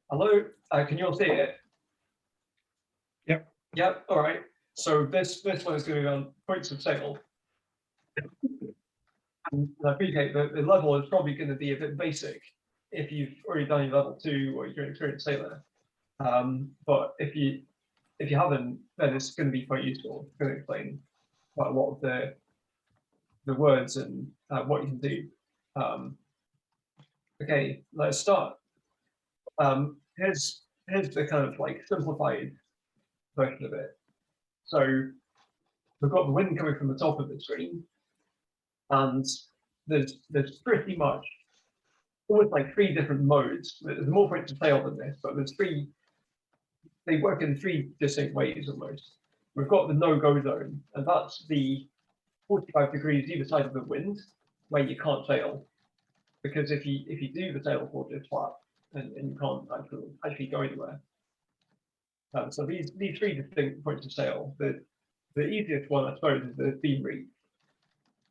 Hello, can you all see it? Yep. Yep, all right. So this one is going to be on points of sail. And I appreciate that the level is probably going to be a bit basic if you've already done your level 2 or you're an experienced sailor. But if you haven't, then it's going to be quite useful. It's going to explain quite a lot of the words and what you can do. Okay, let's start. Here's the kind of like simplified version of it. So we've got the wind coming from the top of the screen, and there's pretty much almost like 3 different modes. There's more points of sail than this, but there's 3. They work in 3 distinct ways almost. We've got the no-go zone, and that's the 45 degrees either side of the wind where you can't sail, because if you do, the sail will just flat and you can't actually go anywhere. So these 3 distinct points of sail. The easiest one, I suppose, is the beam reach.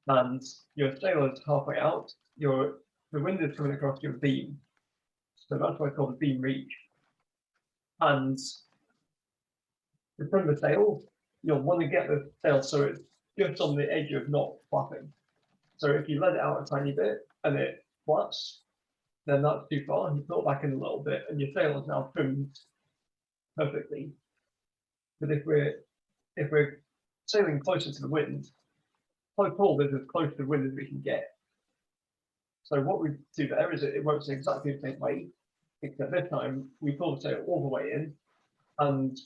And your sail is halfway out, the wind is coming across your beam. So that's why it's called the beam reach. And to trim the sail, you'll want to get the sail so it's just on the edge of not flapping. So if you let it out a tiny bit and it flaps, then that's too far, and you pull it back in a little bit, and your sail is now trimmed perfectly. But if we're sailing closer to the wind, close haul is as close to the wind as we can get. So what we do there is it works in exactly the same way, except this time we pull the sail all the way in, and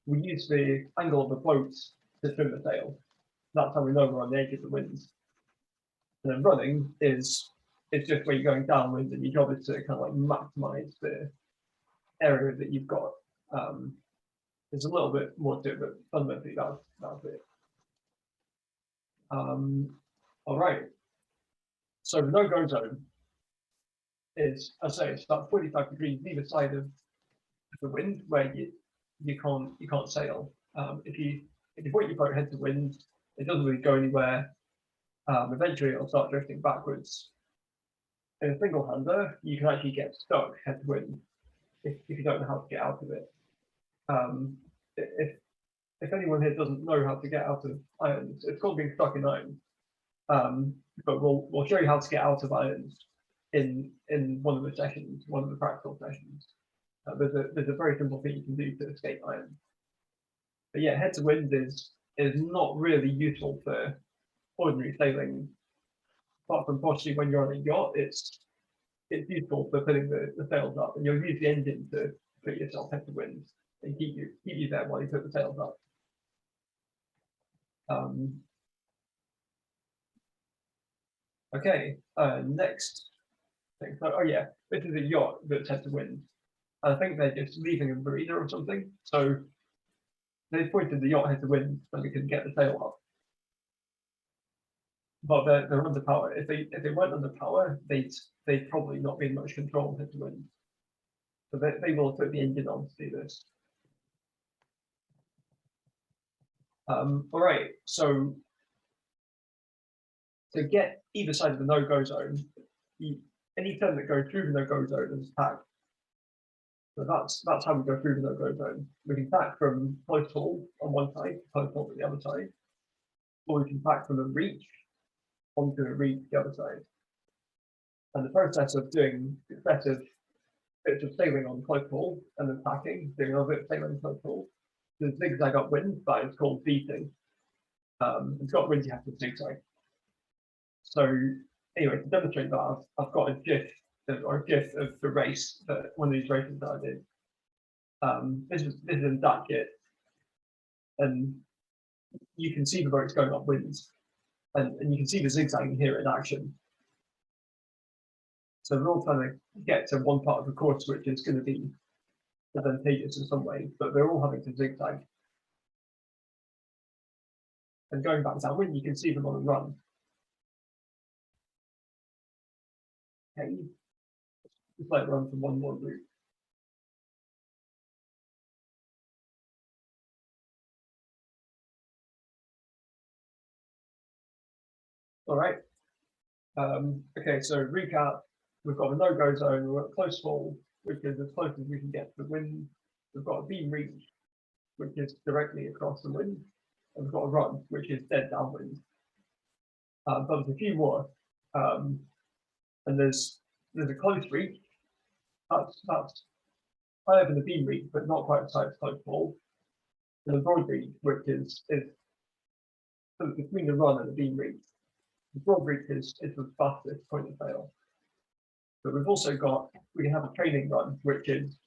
we use the angle of the boat to trim the sail. That's how we know we're on the edge of the wind. And then running it's just where you're going downwind, and your job is to kind of like maximize the area that you've got. There's a little bit more to it, but fundamentally that's it. All right. So the no-go zone is, as I say, it's about 45 degrees either side of the wind where you can't sail. If you point your boat head to wind, it doesn't really go anywhere. Eventually it'll start drifting backwards. In a single hander, you can actually get stuck head to wind if you don't know how to get out of it. If anyone here doesn't know how to get out of irons, it's called being stuck in irons. But we'll show you how to get out of irons in one of the sessions, one of the practical sessions. There's a very simple thing you can do to escape irons. But yeah, head to wind is not really useful for ordinary sailing, apart from possibly when you're on a yacht. It's useful for putting the sails up, and you'll use the engine to put yourself head to wind and keep you there while you put the sails up. Okay, next thing. So, oh yeah, this is a yacht that's head to wind. I think they're just leaving a marina or something. So they pointed the yacht head to wind so we can get the sail up. But they're under power. If they weren't under power, they'd probably not be in much control head to wind. So they will put the engine on to do this. All right, so to get either side of the no-go zone, any turn that goes through the no-go zone is tack. So that's how we go through the no-go zone. We can tack from close haul on one side to close haul to the other side, or we can tack from a reach onto a reach the other side. And the process of doing successive bits of sailing on close haul and then tacking, doing another bit of sailing on close haul, the zigzag upwind, that is called beating. It's got wind you have to zigzag. So anyway, to demonstrate that, I've got a GIF of the race, that one of these races that I did. This is in that kit, and you can see the boats going upwind, and you can see the zigzagging here in action. So we're all trying to get to one part of the course which is going to be advantageous in some way, but they're all having to zigzag. And going back downwind, you can see them on the run. Okay, just like run from one more route. All right. Okay, so recap. We've got a no-go zone. We're at close haul. which is as close as we can get to the wind. We've got a beam reach, which is directly across the wind, and we've got a run, which is dead downwind. But there's a few more, and there's a close reach. That's higher than the beam reach, but not quite as high as close ball. And the broad reach, which is sort of between the run and the beam reach. The broad reach is the fastest point of fail. But we've also got, we can have a training run, which is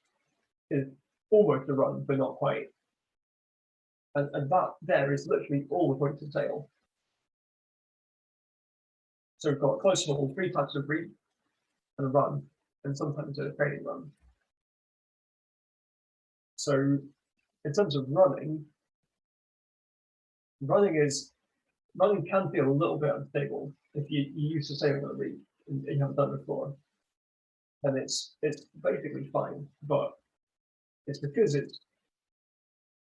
almost a run, but not quite. And that there is literally all the points of sail. So we've got close haul, 3 types of reach, and a run, and sometimes a training run. So in terms of running can feel a little bit unstable if you're used to sailing on a reach and you haven't done it before. And it's basically fine, but it's because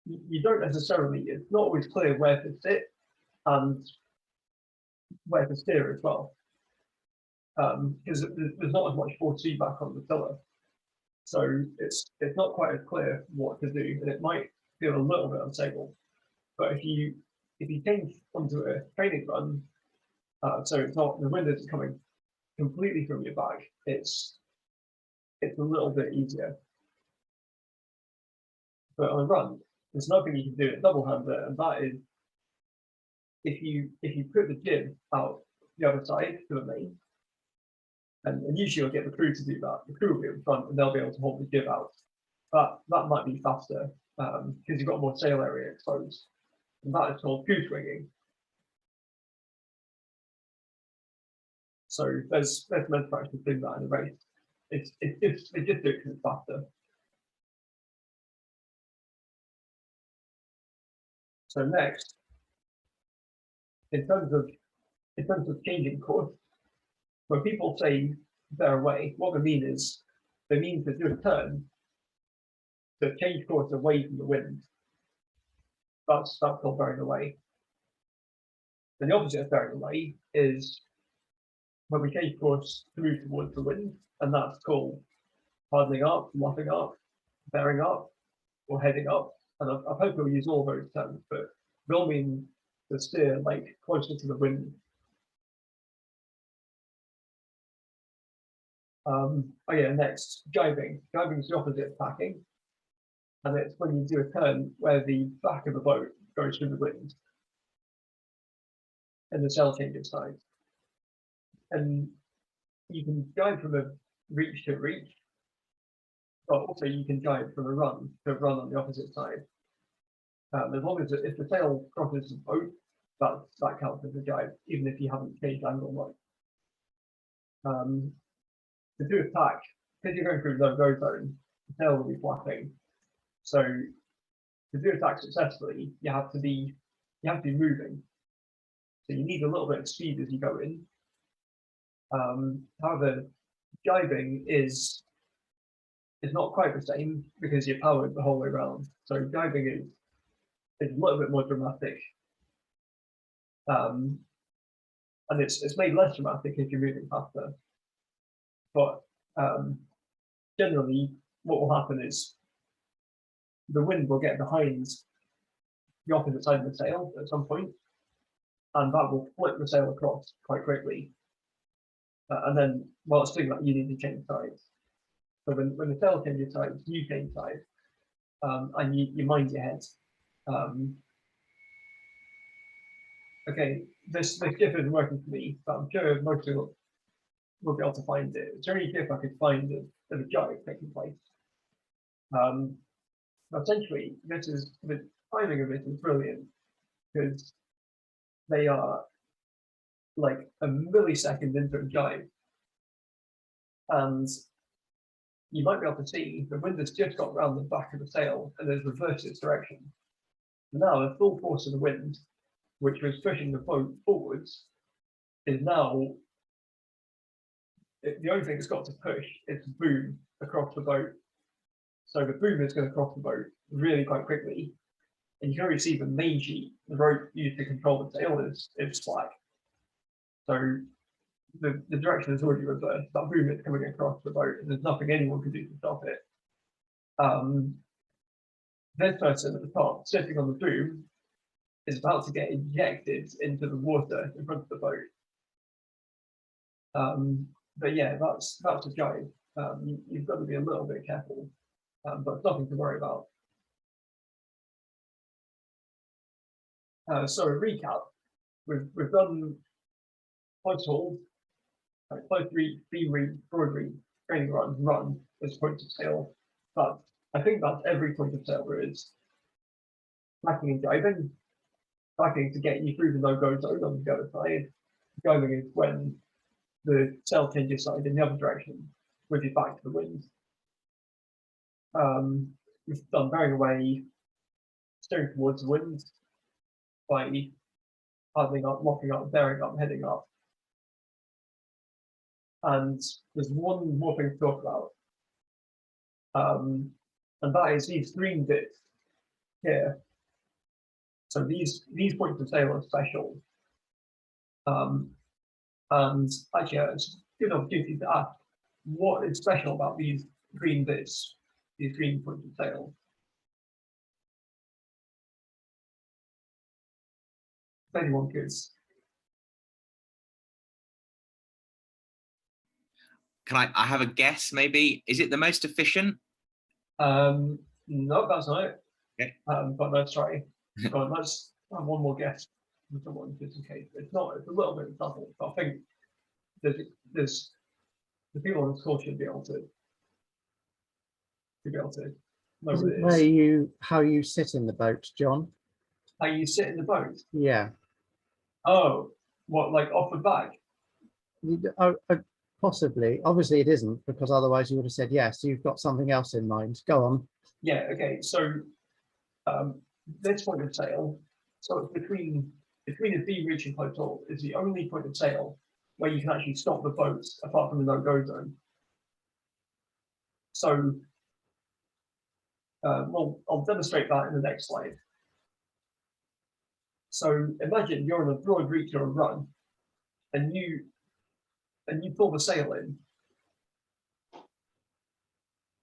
you don't necessarily, it's not always clear where to sit and where to steer as well. Because there's not as much force feedback on the tiller. So it's not quite as clear what to do, and it might feel a little bit unstable. But if you change onto a training run, so it's not, the wind isn't coming completely from your back, it's a little bit easier. But on a run, there's nothing you can do at double hander, and that is if you put the jib out the other side to the main, and usually you'll get the crew to do that. The crew will be in front and they'll be able to hold the jib out. That might be faster because you've got more sail area exposed. And that is called crew swinging. So there's manufacturers doing that in a race. They just do it because it's faster. So next, in terms of changing course, when people say bear away, what they mean is they mean to do a turn to change course away from the wind. That's called bearing away. And the opposite of bearing away is when we change course through towards the wind, and that's called hardening up, luffing up, bearing up, or heading up. And I hope we'll use all those terms, but we all mean to steer like closer to the wind. Oh yeah, next, jibing. Jibing is the opposite of tacking. And it's when you do a turn where the back of the boat goes through the wind and the sail changes sides. And you can jibe from a reach to reach, but also you can jibe from a run to run on the opposite side. As long as if the sail crosses the boat, that counts as a jibe, even if you haven't changed angle much. To do a tack, because you're going through the no-go zone, the sail will be flapping. So to do a tack successfully, you have to be moving. So you need a little bit of speed as you go in. However, jibing is not quite the same because you're powered the whole way around. So jibing is a little bit more dramatic. And it's made less dramatic if you're moving faster. But generally, what will happen is the wind will get behind the opposite side of the sail at some point, and that will flip the sail across quite quickly. And then, while it's doing that, you need to change sides. So when the sail changes sides, you change sides, and you mind your head. Okay, this GIF isn't working for me, but I'm sure most people will be able to find it. Is there any GIF I could find of a jibe taking place? Essentially, the timing of it is brilliant because they are like a millisecond into a jibe, and you might be able to see the wind has just got around the back of the sail and has reversed its direction. Now the full force of the wind, which was pushing the boat forwards, is now the only thing it's got to push is the boom across the boat. So the boom is going to cross the boat really quite quickly, and you can already see the main sheet, the rope used to control the sail, is slack. So the direction is already reversed. That boom is coming across the boat, and there's nothing anyone can do to stop it. This person at the top, sitting on the boom, is about to get ejected into the water in front of the boat. But yeah, that's a jibe. You've got to be a little bit careful, but nothing to worry about. So a recap: we've done close hold, close reach, beam reach, broad reach, training run as points of sail. But I think that's every point of sail there is. Backing and diving. Backing to get you through the no-go zone on the other side. Diving is when the sail changes side in the other direction with your back to the wind. We've done bearing away, steering towards the wind by paddling up, locking up, bearing up, heading up. And there's one more thing to talk about. And that is these green bits here. So these points of sail are special. And actually, it's a good opportunity to ask what is special about these green bits, these green points of sail. If anyone could. Can I have a guess? Maybe is it the most efficient? No, that's not it. Okay. But let's try. Go on, let's have one more guess from someone just in case. It's not. It's a little bit subtle, but I think there's the people on the call should be able to know Is what it it where is. how you sit in the boat, John? How you sit in the boat? Yeah. Oh, what, like off the back? Possibly. Obviously, it isn't, because otherwise you would have said yes. You've got something else in mind. Go on. Yeah. Okay. So this point of sail, so it's between the beam reach and close hold, is the only point of sail where you can actually stop the boat apart from the no-go zone. So well, I'll demonstrate that in the next slide. So imagine you're on a broad reach or a run, and you pull the sail in.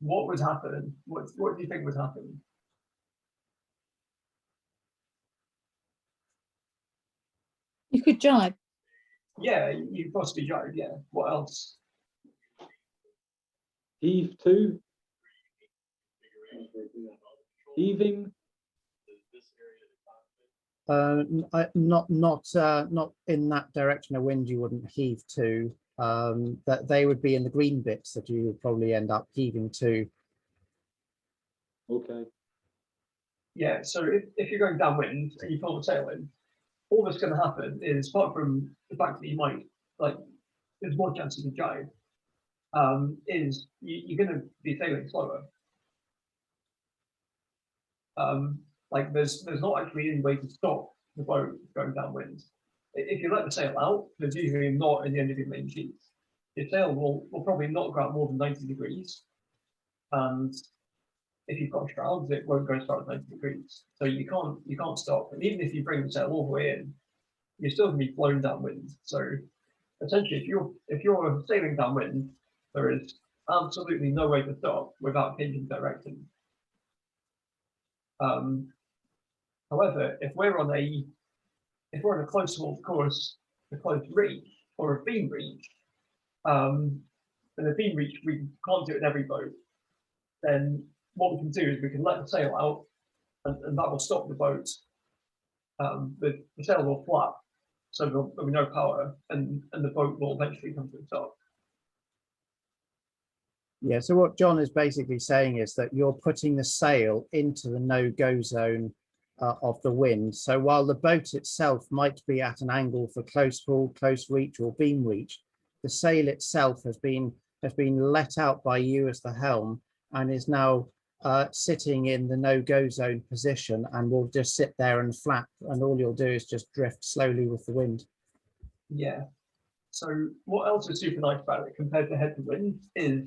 What would happen? What do you think would happen? You could jibe. Yeah, you possibly jibe. Yeah. What else? Heave to. Heaving. Not in that direction of wind. You wouldn't heave to. That they would be in the green bits that you would probably end up heaving to. Okay. Yeah. So if you're going downwind and you pull the sail in, all that's going to happen is, apart from the fact that you might, like, there's more chances of jibe, is you're going to be sailing slower. Like there's not actually any way to stop the boat going downwind. If you let the sail out, there's usually not at the end of your main sheets. Your sail will probably not go out more than 90 degrees, and if you've got shrouds, it won't go as far as 90 degrees. So you can't stop. And even if you bring the sail all the way in, you're still going to be blown downwind. So essentially, if you're sailing downwind, there is absolutely no way to stop without changing direction. However, if we're on a close hold course, a close reach, or a beam reach, and a beam reach we can't do it in every boat, then what we can do is we can let the sail out, and that will stop the boat. The sail will flap, so there'll be no power, and the boat will eventually come to a stop. Yeah, so what John is basically saying is that you're putting the sail into the no-go zone of the wind. So while the boat itself might be at an angle for close haul, close reach, or beam reach, the sail itself has been let out by you as the helm and is now sitting in the no-go zone position, and will just sit there and flap, and all you'll do is just drift slowly with the wind. Yeah. So what else is super nice about it compared to head to wind is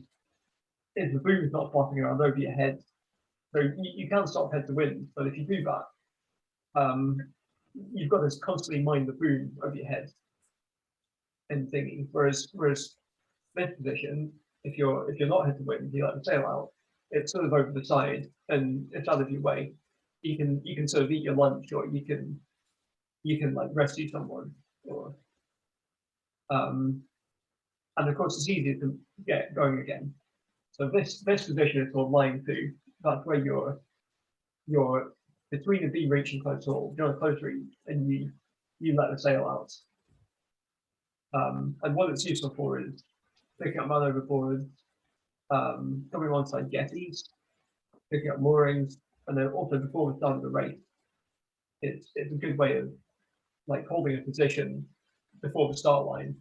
the boom is not flapping around over your head. So you can stop head to wind, but if you do that, you've got to constantly mind the boom over your head. in thingy. Whereas this position, if you're not head to wind, you let the sail out, it's sort of over the side and it's out of your way. You can sort of eat your lunch, or you can like rescue someone, or and of course it's easier to get going again. So this position is called line 2. That's where you're between the beam reach and close haul. You're on a close reach and you let the sail out. And what it's useful for is picking up man overboard, coming alongside jetties, picking up moorings, and then also before the start of the race, it's a good way of like holding a position before the start line.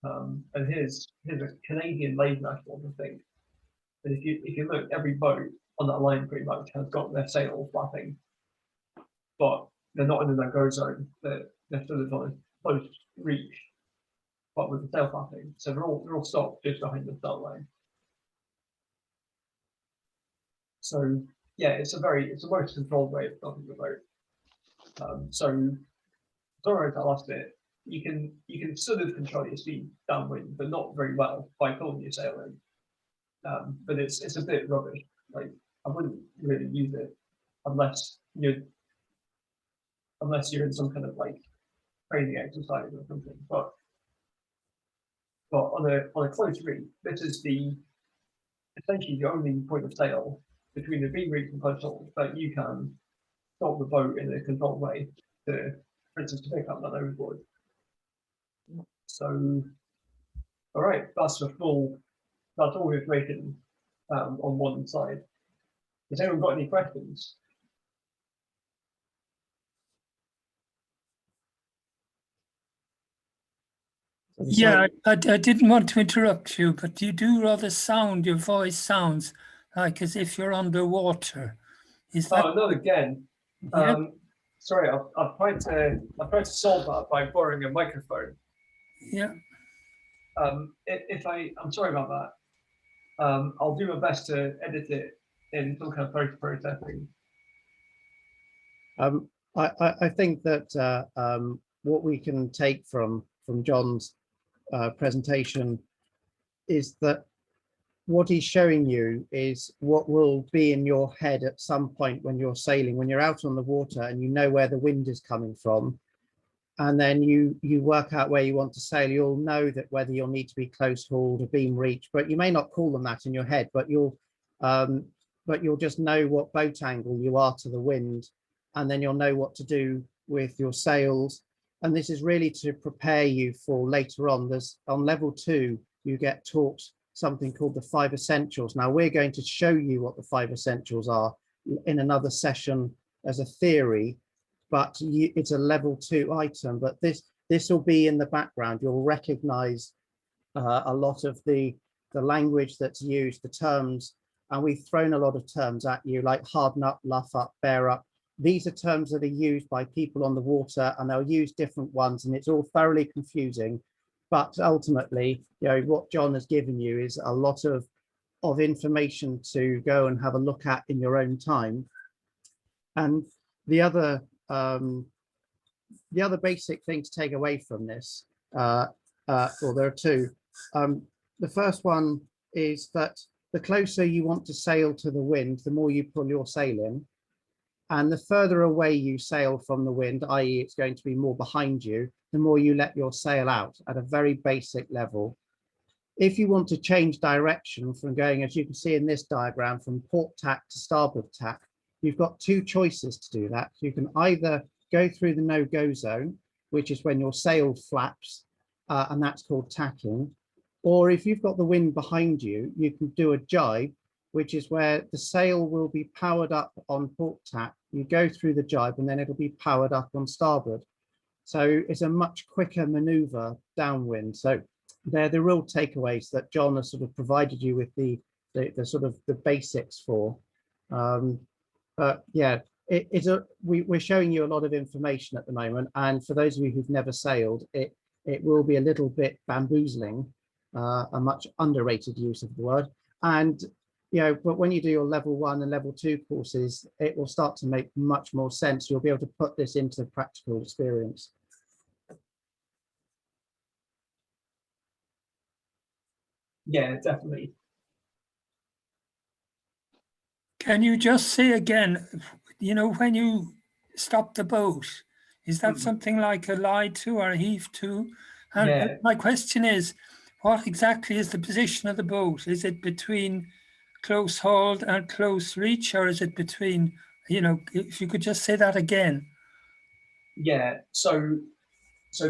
And here's a Canadian lane dashboard, I think. And if you look, every boat on that line pretty much has got their sail flapping, but they're not in the no-go zone. They're sort of on a close reach, but with the sail flapping. So they're all stopped just behind the start line. So yeah, it's a most controlled way of stopping the boat. So sorry that last bit. You can sort of control your speed downwind, but not very well by pulling your sail in. But it's a bit rubbish. Like I wouldn't really use it unless you're in some kind of like training exercise or something. But on a close reach, this is essentially the only point of sail between the beam reach and close haul that you can stop the boat in a controlled way to, for instance, to pick up that overboard. So, all right, that's all the information on one side. Has anyone got any questions? Yeah, I didn't want to interrupt you, but you do rather sound, your voice sounds like as if you're underwater. Is that? Oh, not again. Yeah. Sorry, I've tried to solve that by borrowing a microphone. Yeah. I'm sorry about that. I'll do my best to edit it in some kind of post-processing. I think that what we can take from John's presentation is that what he's showing you is what will be in your head at some point when you're sailing, when you're out on the water and you know where the wind is coming from, and then you work out where you want to sail. You'll know that whether you'll need to be close hauled or beam reach, but you may not call them that in your head, but you'll just know what boat angle you are to the wind, and then you'll know what to do with your sails. And this is really to prepare you for later on. There's on level 2, you get taught something called the 5 essentials. Now we're going to show you what the 5 essentials are in another session as a theory, but it's a level 2 item. But this will be in the background. You'll recognize a lot of the language that's used, the terms, and we've thrown a lot of terms at you like harden up, luff up, bear up. These are terms that are used by people on the water, and they'll use different ones, and it's all thoroughly confusing. But ultimately, what John has given you is a lot of information to go and have a look at in your own time. And the other basic thing to take away from this, well, there are two. The first one is that the closer you want to sail to the wind, the more you pull your sail in. And the further away you sail from the wind, i.e. it's going to be more behind you, the more you let your sail out at a very basic level. If you want to change direction from going, as you can see in this diagram, from port tack to starboard tack, you've got 2 choices to do that. You can either go through the no-go zone, which is when your sail flaps, and that's called tacking. Or if you've got the wind behind you, you can do a jibe, which is where the sail will be powered up on port tack. You go through the jibe and then it'll be powered up on starboard. So it's a much quicker maneuver downwind. So they're the real takeaways that John has sort of provided you with the sort of the basics for. But yeah, we're showing you a lot of information at the moment. And for those of you who've never sailed, it will be a little bit bamboozling, a much underrated use of the word. And but when you do your level 1 and level 2 courses, it will start to make much more sense. You'll be able to put this into practical experience. Yeah, definitely. Can you just say again, you know, when you stop the boat, is that Mhm. something like a lie to or a heave to? And Yeah. my question is, what exactly is the position of the boat? Is it between close hauled and close reach, or is it between, you know, if you could just say that again? Yeah, so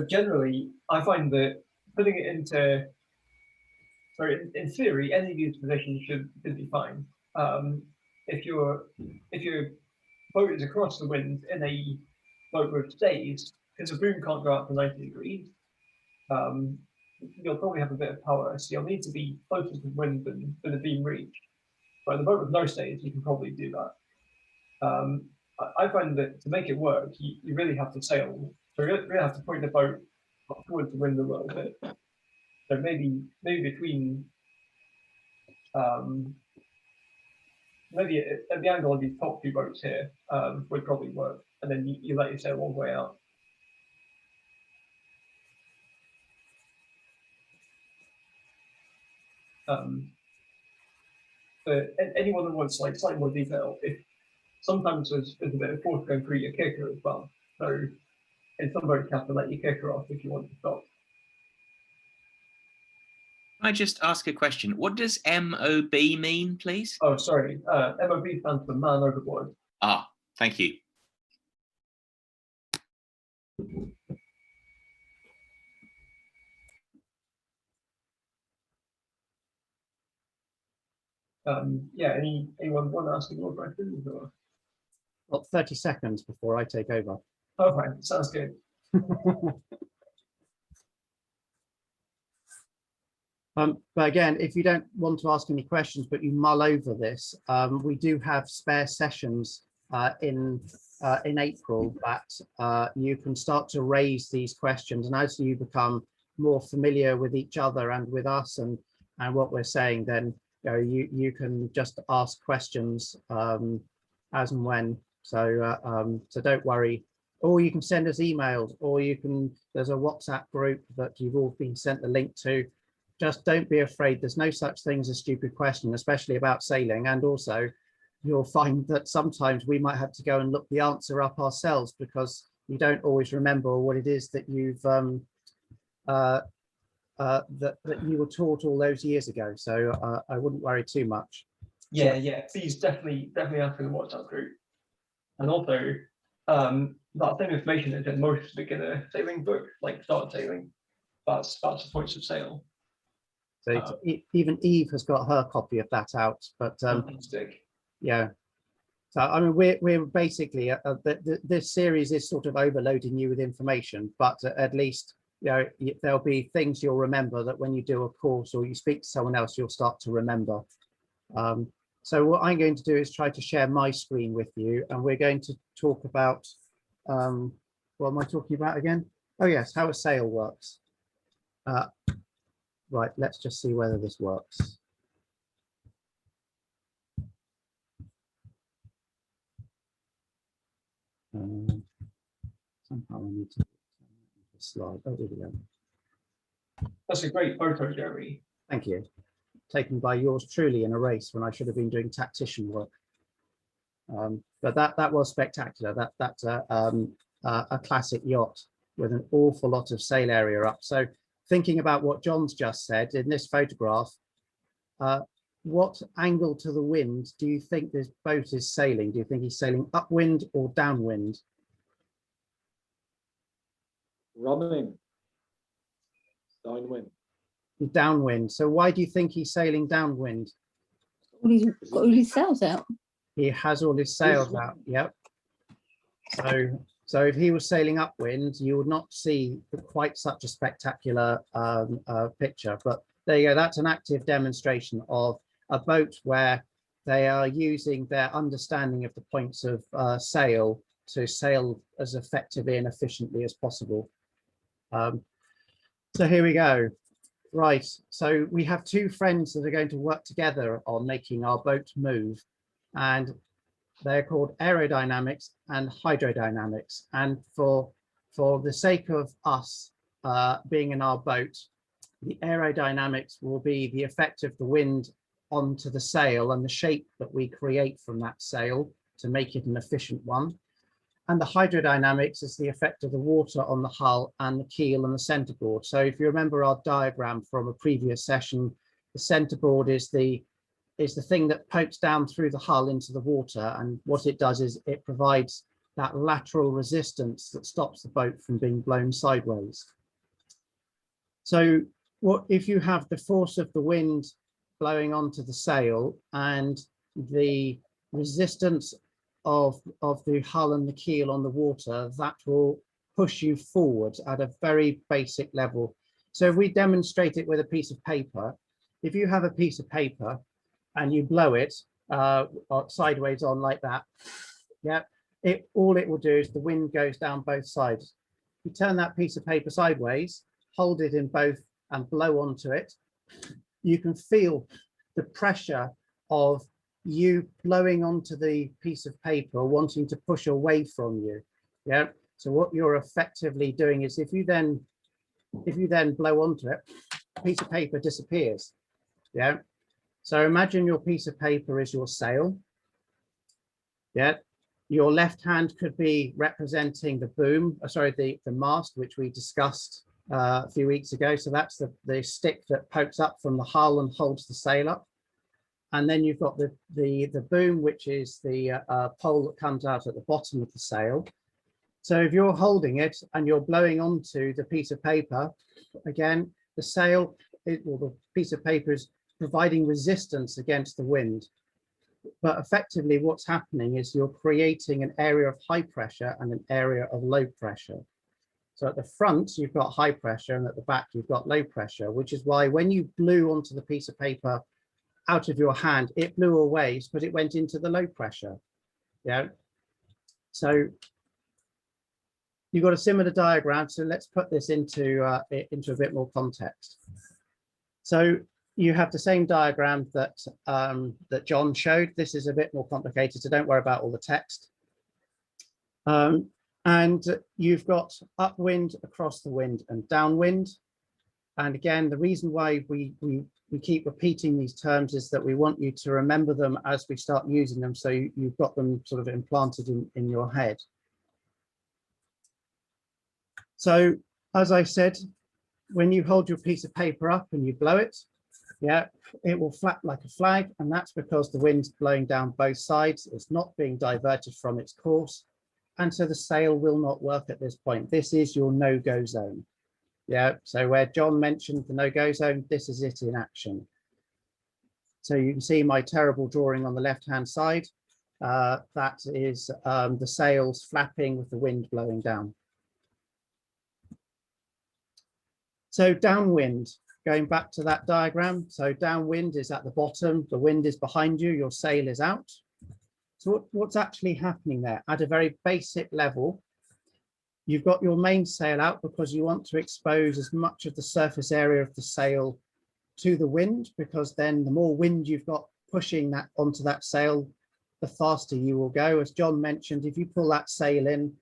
generally, I find that putting it into, so in theory, any of these positions should be fine. If your boat is across the wind in a boat with stays, because the boom can't go out to 90 degrees, you'll probably have a bit of power, so you'll need to be closer to the wind than the beam reach. But in the boat with no stays, you can probably do that. I find that to make it work, you really have to sail. So you really have to point the boat towards the wind a little bit. So maybe between maybe at the angle of these top two boats here would probably work, and then you let your sail all the way out. But anyone that wants like slightly more detail, if sometimes there's a bit of force going through your kicker as well. So in some boats you have to let your kicker off if you want to stop. Can I just ask a question? What does MOB mean, please? Oh, sorry. MOB stands for man overboard. Ah, thank you. Yeah, anyone want to ask any more questions? Or? Well, 30 seconds before I take over. Okay, sounds good. But again, if you don't want to ask any questions, but you mull over this, we do have spare sessions in April that you can start to raise these questions. And as you become more familiar with each other and with us and what we're saying, then you can just ask questions as and when. So so don't worry. Or you can send us emails, or there's a WhatsApp group that you've all been sent the link to. Just don't be afraid. There's no such thing as a stupid question, especially about sailing. And also, you'll find that sometimes we might have to go and look the answer up ourselves because you don't always remember what it is that you've that you were taught all those years ago. So I wouldn't worry too much. Yeah, yeah. Please definitely ask for the WhatsApp group. And also, that same information is in most beginner sailing books, like start sailing. That's the points of sail. So even Eve has got her copy of that out. But fantastic. Yeah. So I mean, we're basically this series is sort of overloading you with information, but at least there'll be things you'll remember that when you do a course or you speak to someone else, you'll start to remember. So what I'm going to do is try to share my screen with you, and we're going to talk about what am I talking about again? Oh yes, how a sail works. Right, let's just see whether this works. Somehow I need to slide. Oh, there we go. That's a great photo, Jeremy. Thank you. Taken by yours truly in a race when I should have been doing tactician work. But that was spectacular. That's a classic yacht with an awful lot of sail area up. So thinking about what John's just said in this photograph, what angle to the wind do you think this boat is sailing? Do you think he's sailing upwind or downwind? Running. Downwind. Downwind. So why do you think he's sailing downwind? Well, he's got all his sails out. He has all his sails out. Yep. So if he was sailing upwind, you would not see quite such a spectacular picture. But there you go. That's an active demonstration of a boat where they are using their understanding of the points of sail to sail as effectively and efficiently as possible. So here we go. Right. So we have two friends that are going to work together on making our boat move, and they're called aerodynamics and hydrodynamics. And for the sake of us being in our boat, The aerodynamics will be the effect of the wind onto the sail and the shape that we create from that sail to make it an efficient one. And the hydrodynamics is the effect of the water on the hull and the keel and the centerboard. So if you remember our diagram from a previous session, the centerboard is the thing that pokes down through the hull into the water, and what it does is it provides that lateral resistance that stops the boat from being blown sideways. So what if you have the force of the wind blowing onto the sail and the resistance of the hull and the keel on the water, that will push you forward at a very basic level. So if we demonstrate it with a piece of paper, if you have a piece of paper and you blow it sideways on like that, yeah, all it will do is the wind goes down both sides. You turn that piece of paper sideways, hold it in both and blow onto it, you can feel the pressure of you blowing onto the piece of paper wanting to push away from you. Yeah, so what you're effectively doing is if you then blow onto it, a piece of paper disappears. Yeah, so imagine your piece of paper is your sail. Yeah, your left hand could be representing the boom, the mast, which we discussed a few weeks ago. So that's the stick that pokes up from the hull and holds the sail up. And then you've got the boom, which is the pole that comes out at the bottom of the sail. So if you're holding it and you're blowing onto the piece of paper, again, the sail, or the piece of paper is providing resistance against the wind. But effectively what's happening is you're creating an area of high pressure and an area of low pressure. So at the front, you've got high pressure, and at the back, you've got low pressure, which is why when you blew onto the piece of paper out of your hand, it blew away, but it went into the low pressure. Yeah. So you've got a similar diagram. So let's put this into a bit more context. So you have the same diagram that that John showed. This is a bit more complicated, so don't worry about all the text. And you've got upwind, across the wind, and downwind. And again, the reason why we keep repeating these terms is that we want you to remember them as we start using them, so you've got them sort of implanted in your head. So as I said, when you hold your piece of paper up and you blow it, yeah, it will flap like a flag, and that's because the wind's blowing down both sides. It's not being diverted from its course, and so the sail will not work at this point. This is your no-go zone. Yeah, so where John mentioned the no-go zone, this is it in action. So you can see my terrible drawing on the left-hand side. That is the sails flapping with the wind blowing down. So downwind, going back to that diagram. So downwind is at the bottom, the wind is behind you, your sail is out. So what's actually happening there? At a very basic level, you've got your mainsail out because you want to expose as much of the surface area of the sail to the wind, because then the more wind you've got pushing that onto that sail, the faster you will go. As John mentioned, if you pull that sail in,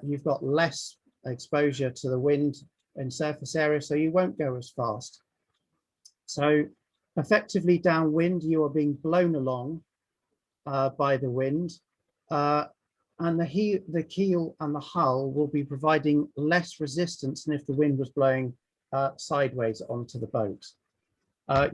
you've got less exposure to the wind and surface area, so you won't go as fast. So effectively downwind, you are being blown along by the wind, and the keel and the hull will be providing less resistance than if the wind was blowing sideways onto the boat.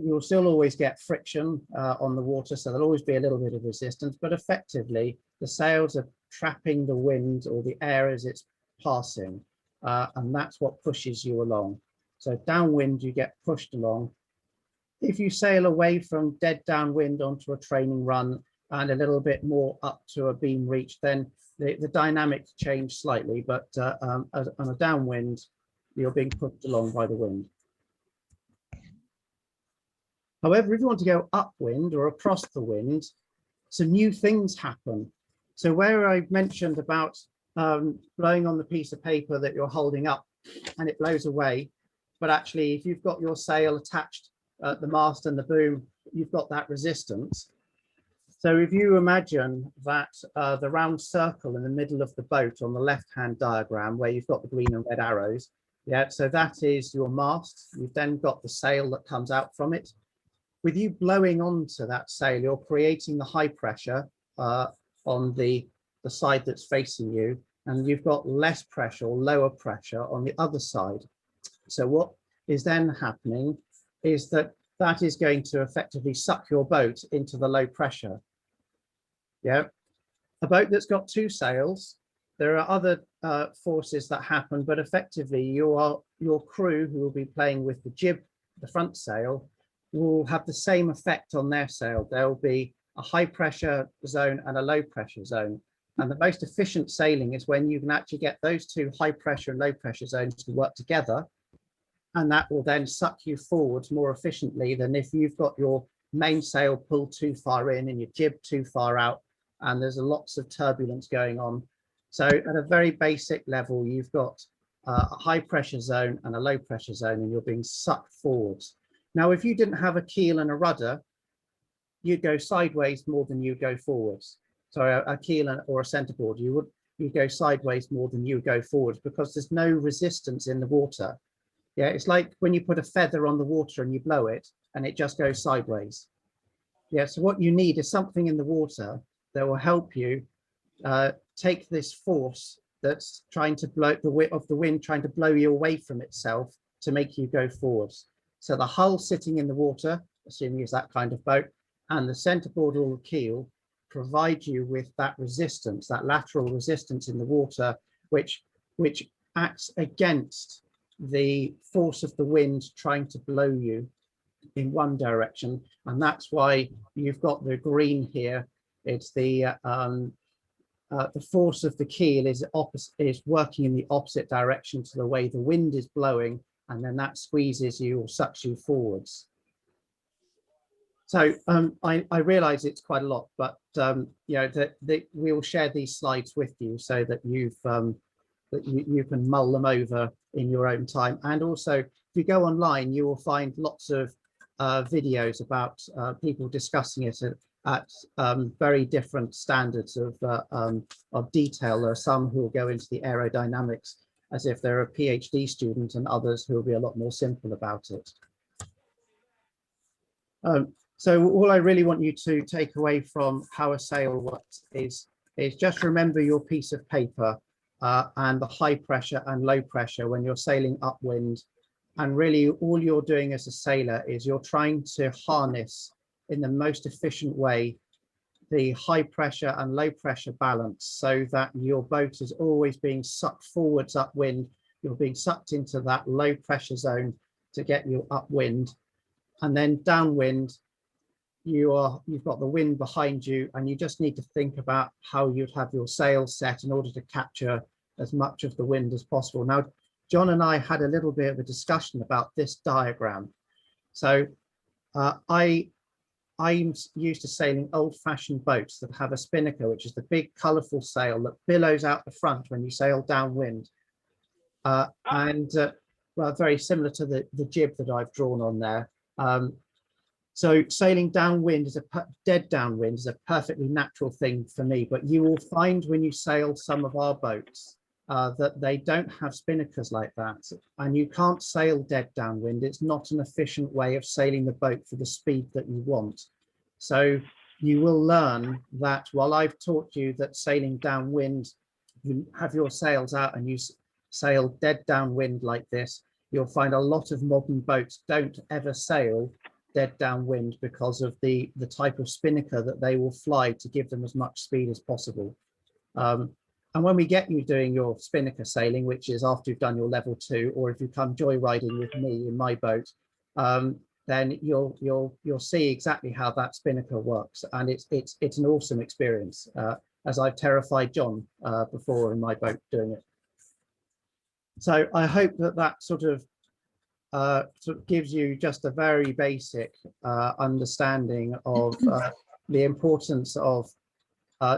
You'll still always get friction on the water, so there'll always be a little bit of resistance, but effectively the sails are trapping the wind or the air as it's passing, and that's what pushes you along. So downwind, you get pushed along. If you sail away from dead downwind onto a training run and a little bit more up to a beam reach, then the dynamics change slightly, but on a downwind, you're being pushed along by the wind. However, if you want to go upwind or across the wind, some new things happen. So where I mentioned about blowing on the piece of paper that you're holding up and it blows away, but actually if you've got your sail attached at the mast and the boom, you've got that resistance. So if you imagine that the round circle in the middle of the boat on the left-hand diagram, where you've got the green and red arrows, Yeah, so that is your mast. You've then got the sail that comes out from it. With you blowing onto that sail, you're creating the high pressure on the side that's facing you, and you've got less pressure or lower pressure on the other side. So what is then happening is that that is going to effectively suck your boat into the low pressure. Yeah, a boat that's got two sails, there are other forces that happen, but effectively your crew who will be playing with the jib, the front sail, will have the same effect on their sail. There will be a high pressure zone and a low pressure zone. And the most efficient sailing is when you can actually get those two high pressure and low pressure zones to work together. And that will then suck you forwards more efficiently than if you've got your main sail pulled too far in and your jib too far out, and there's lots of turbulence going on. So at a very basic level, you've got a high pressure zone and a low pressure zone, and you're being sucked forwards. Now, if you didn't have a keel and a rudder, you'd go sideways more than you go forwards. So a keel or a centerboard, you'd go sideways more than you would go forwards because there's no resistance in the water. Yeah, it's like when you put a feather on the water and you blow it and it just goes sideways. Yeah, so what you need is something in the water that will help you take this force that's trying to blow the wind trying to blow you away from itself to make you go forwards. So the hull sitting in the water, assuming it's that kind of boat, and the centerboard or the keel provide you with that resistance, that lateral resistance in the water, which acts against the force of the wind trying to blow you in one direction. And that's why you've got the green here. It's the force of the keel is working in the opposite direction to the way the wind is blowing, and then that squeezes you or sucks you forwards. So I realize it's quite a lot, but you know, we will share these slides with you so that you can mull them over in your own time. And also, if you go online, you will find lots of videos about people discussing it at very different standards of detail. There are some who will go into the aerodynamics as if they're a PhD student, and others who will be a lot more simple about it. So all I really want you to take away from how a sail works is just remember your piece of paper and the high pressure and low pressure when you're sailing upwind. And really all you're doing as a sailor is you're trying to harness in the most efficient way the high pressure and low pressure balance so that your boat is always being sucked forwards upwind. You're being sucked into that low pressure zone to get you upwind. And then downwind, you've got the wind behind you, and you just need to think about how you'd have your sails set in order to capture as much of the wind as possible. Now, John and I had a little bit of a discussion about this diagram. So I'm used to sailing old-fashioned boats that have a spinnaker, which is the big colourful sail that billows out the front when you sail downwind. Well, very similar to the jib that I've drawn on there. So sailing downwind dead downwind is a perfectly natural thing for me, but you will find when you sail some of our boats that they don't have spinnakers like that, and you can't sail dead downwind. It's not an efficient way of sailing the boat for the speed that you want. So you will learn that while I've taught you that sailing downwind, you have your sails out and you sail dead downwind like this, you'll find a lot of modern boats don't ever sail dead downwind because of the type of spinnaker that they will fly to give them as much speed as possible. And when we get you doing your spinnaker sailing, which is after you've done your level 2, or if you come joyriding with me in my boat, then you'll see exactly how that spinnaker works, and it's an awesome experience, as I've terrified John before in my boat doing it. So I hope that sort of gives you just a very basic understanding of the importance of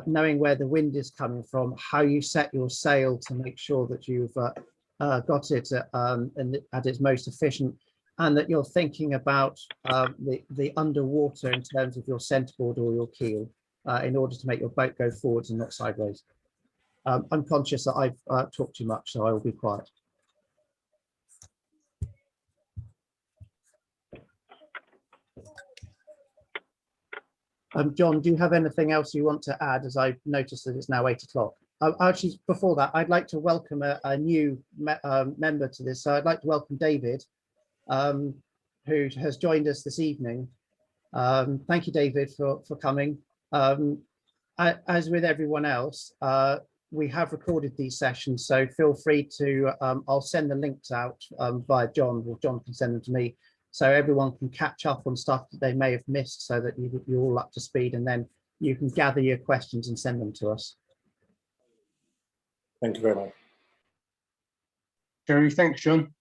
knowing where the wind is coming from, how you set your sail to make sure that you've got it at its most efficient, and that you're thinking about the underwater in terms of your centerboard or your keel in order to make your boat go forwards and not sideways. I'm conscious that I've talked too much, so I will be quiet. John, do you have anything else you want to add, as I noticed that it's now 8 o'clock? Actually, before that, I'd like to welcome a new member to this. So I'd like to welcome David, who has joined us this evening. Thank you, David, for coming. As with everyone else, we have recorded these sessions, so feel free to, I'll send the links out via John, or John can send them to me, so everyone can catch up on stuff that they may have missed, so that you're all up to speed, and then you can gather your questions and send them to us. Thank you very much. Jerry, thanks, John.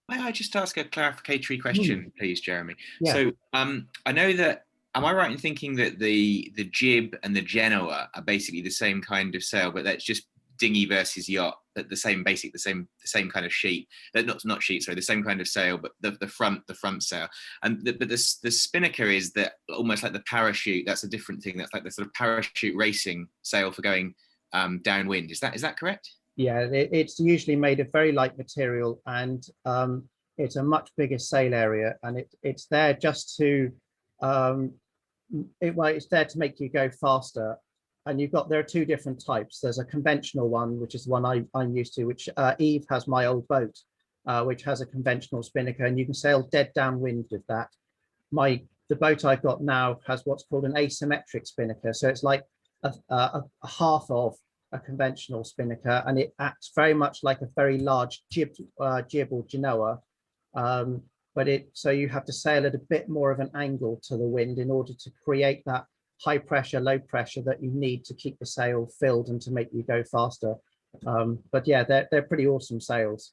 May I just ask a clarificatory question, please, Jeremy? Yeah. So I know that, am I right in thinking that the jib and the Genoa are basically the same kind of sail, but that's just dinghy versus yacht, but the same the same kind of sheet, not sheet, sorry, the same kind of sail, but the front sail. And but the spinnaker is that almost like the parachute. That's a different thing. That's like the sort of parachute racing sail for going downwind. Is that correct? Yeah, it's usually made of very light material, and it's a much bigger sail area, and it's there just to it's there to make you go faster. And there are two different types. There's a conventional one, which is the one I'm used to, which Eve has, my old boat, which has a conventional spinnaker, and you can sail dead downwind with that. The boat I've got now has what's called an asymmetric spinnaker, so it's like a half of a conventional spinnaker, and it acts very much like a very large jib or genoa, so you have to sail at a bit more of an angle to the wind in order to create that high pressure, low pressure that you need to keep the sail filled and to make you go faster. But yeah, they're pretty awesome sails.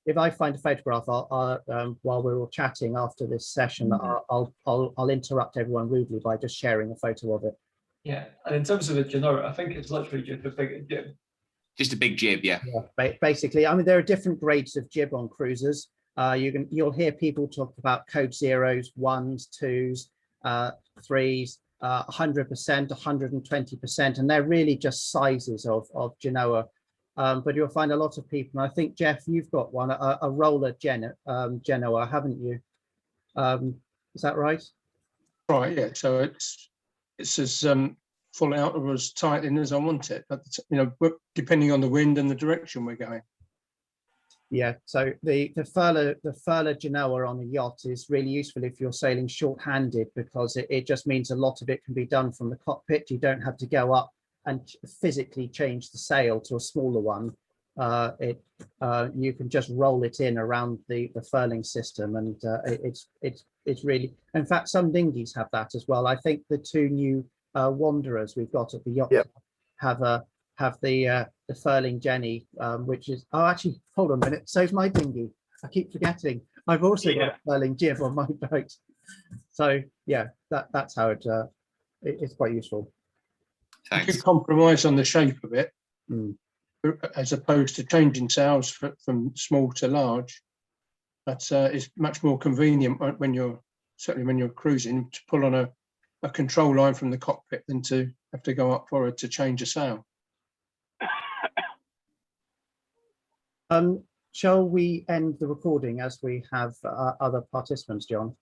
If I find a photograph, while we're all chatting after this session, I'll interrupt everyone rudely by just sharing a photo of it. Yeah, and in terms of a Genoa, I think it's literally just a big jib. Just a big jib, yeah. Basically, I mean, there are different grades of jib on cruisers. You'll hear people talk about code 0s, 1s, 2s, 3s, 100%, 120%, and they're really just sizes of Genoa. But you'll find a lot of people, and I think, Jeff, you've got one, a roller Genoa, haven't you? Is that right? Right, yeah. So it's as full out or as tight in as I want it, but depending on the wind and the direction we're going. Yeah, so the furler Genoa on a yacht is really useful if you're sailing short-handed, because it just means a lot of it can be done from the cockpit. You don't have to go up and physically change the sail to a smaller one. You can just roll it in around the furling system, and it's really, in fact, some dinghies have that as well. I think the two new Wanderers we've got at the yacht have the furling Jenny, which is, oh, actually, hold on a minute, so's my dinghy. I keep forgetting. I've also got a furling jib on my boat. So yeah, that's how it's quite useful. Thanks. You could compromise on the shape of it, as opposed to changing sails from small to large. That's it's much more convenient certainly when you're cruising, to pull on a control line from the cockpit than to have to go up forward to change a sail. Shall we end the recording as we have other participants, John?